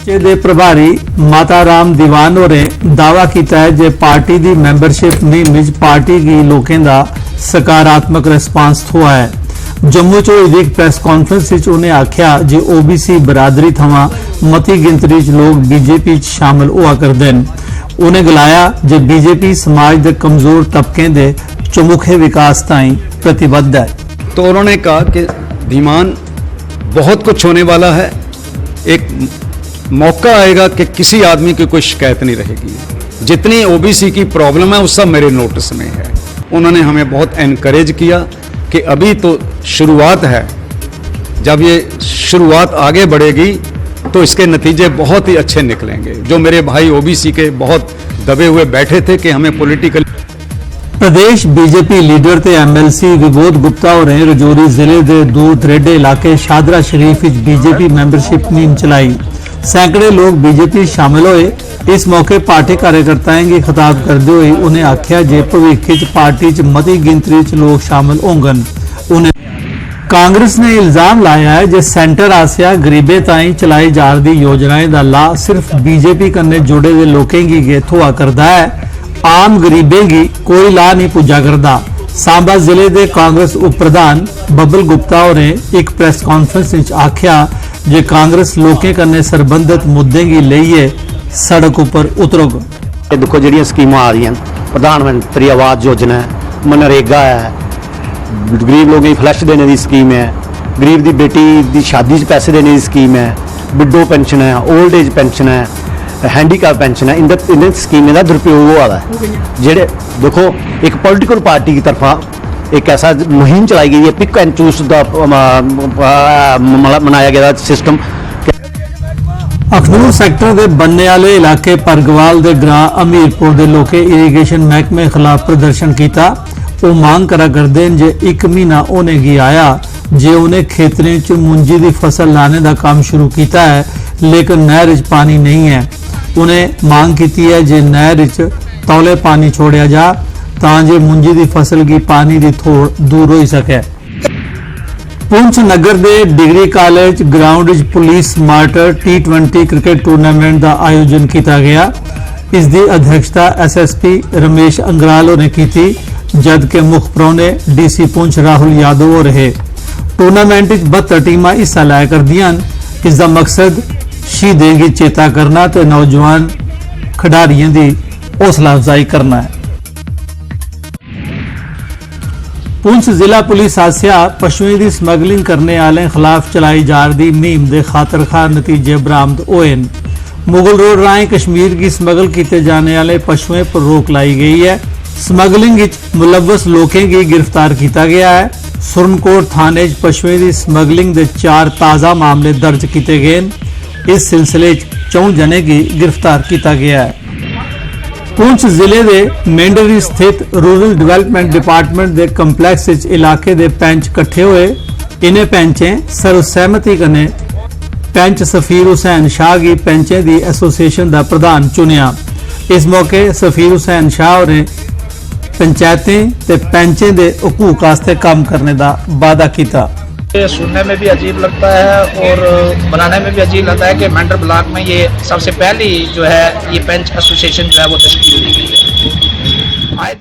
मोर्चे दे प्रभारी माता राम दीवान होरे दावा किया है जे पार्टी दी मैंबरशिप मुहिम विच पार्टी की लोकें दा सकारात्मक रिस्पांस हुआ है। जम्मू च होई एक प्रेस कॉन्फ्रेंस विच उन्हें आख्या जे ओबीसी बरादरी थमां मती गिनतरी च लोग बीजेपी च शामिल हुआ करदे न। उन्हें गलाया जे बीजेपी समाज दे कमजोर तबके दे चमुखे विकास ताईं प्रतिबद्ध है। तो उन्होंने कहा कि धीमान बहुत कुछ होने वाला है, एक मौका आएगा कि किसी आदमी की कोई शिकायत नहीं रहेगी। जितनी ओबीसी की प्रॉब्लम है वो सब मेरे नोटिस में है। उन्होंने हमें बहुत एनकरेज किया कि अभी तो शुरुआत है, जब ये शुरुआत आगे बढ़ेगी तो इसके नतीजे बहुत ही अच्छे निकलेंगे। जो मेरे भाई ओबीसी के बहुत दबे हुए बैठे थे कि हमें पॉलिटिकल। प्रदेश बीजेपी लीडर ते एमएलसी विबोध गुप्ता होरें रजौरी जिले के दूर दरेडे इलाके शादरा शरीफ विच बीजेपी मैंबरशिप मुहिम चलाई। सैकड़े लोग बीजेपी शामिल होए। इस मौके पार्टी कार्यकर्ताओं की खिताब करते हुए उन्हें आख्या जे भविख च पार्टी च मती गिनतरी च लोग शामिल होंगन। उन्हें कांग्रेस ने इल्जाम लाया है जे सेंटर आसिया गरीबें ताईं चलाई जा रही योजनाएं दा लाभ सिर्फ बीजेपी कन्नै जुड़े दे लोकें गी गै थोआ करदा है, आम गरीबें गी कोई लाह नहीं पुज्जा करदा। सांबा जिले के कांग्रेस उप प्रधान बबल गुप्ता होरें एक प्रेस कॉन्फ्रेंस विच आख्या जे कांग्रेस लोकें कन्नै सरबंधित मुद्दें गी लेइयै सड़क उपर उतरोग। देखो जी स्कीमां आ रही प्रधानमंत्री आवास योजना है, मनरेगा है, गरीब लोगों की फ्लैश देने की स्कीम है, गरीब की बेटी की शादी च पैसे देने की स्कीम है, विडो पेंशन है, ओल्ड एज पेंशन है, हैंडीकैप पेंशन है। इन स्कीमें का दुरुपयोग हुआ है। जेडे देखो एक पॉलिटिकल पार्टी की तरफा एक ऐसा मुहिम चलाई गई है, पिक एंड चूज का बनाया गया सिस्टम। अखनूर सैक्टर के बनने वाले इलाके परगवाल के ग्रां अमीरपुर के लोग इरीगेशन महकमे खिलाफ प्रदर्शन किया। वो मांग करा करते हैं जे 1 महीना होने की आया जे उन्हें खेतरें च मुंजी की फसल लाने का काम शुरू किया है, लेकिन नहर च पानी नहीं है। उन्हें मांग की है जे नहर च तौले पानी छोड़िया जा तां मुंजी की फसल की पानी की थोड़ दूर हो सके। पुंछ नगर के degree college ground police martyr T20 cricket tournament का आयोजन किया गया। इसकी अध्यक्षता SSP रमेश अंगराल ने की थी, जबकि मुख परौने DC पुंछ राहुल यादव हो रहे। टूर्नामेंट 72 टीमां हिस्सा लिया करदियां। इसका मकसद शहीदें की चेता करना ते नौजवान खिडारियों की हौसला अफजाई करना है। पुंछ जिला पुलिस आसिया पशुओं की स्मगलिंग करने वाले खिलाफ चलाई जा रही मुहिम के खातर नतीजे बरामद हुए। मुगल रोड राहें कश्मीर की स्मगल किए जाने वाले पशुओं पर रोक लाई गई है। स्मगलिंग मुलव्वस लोगों की गिरफ्तार किया गया है। सुरनकोट थाने पशुओं की स्मगलिंग के 4 ताज़ा मामले दर्ज किए गए। इस सिलसिले 4 जने की गिरफ्तार किया गया है। पुंछ जिले के मेंढरी स्थित रूरल डिवेलपमेंट डिपार्टमेंट के कंपलैक्स इलाके के पैंच कट्ठे हुए। इन्हें पैंचें सर्वसहमति कन्नै पैंच सफीर हुसैन शाह की पैंचें की एसोसिएशन का प्रधान चुनिया। इस मौके सफीर हुसैन शाह ने पंचायतें ते पैंचें के हकूक वास्ते काम करने का वादा किया। सुनने में भी अजीब लगता है और बनाने में भी अजीब लगता है कि मेंढर ब्लॉक में ये सबसे पहली जो है ये पेंच एसोसिएशन जो है वो तश्कील दी गई है।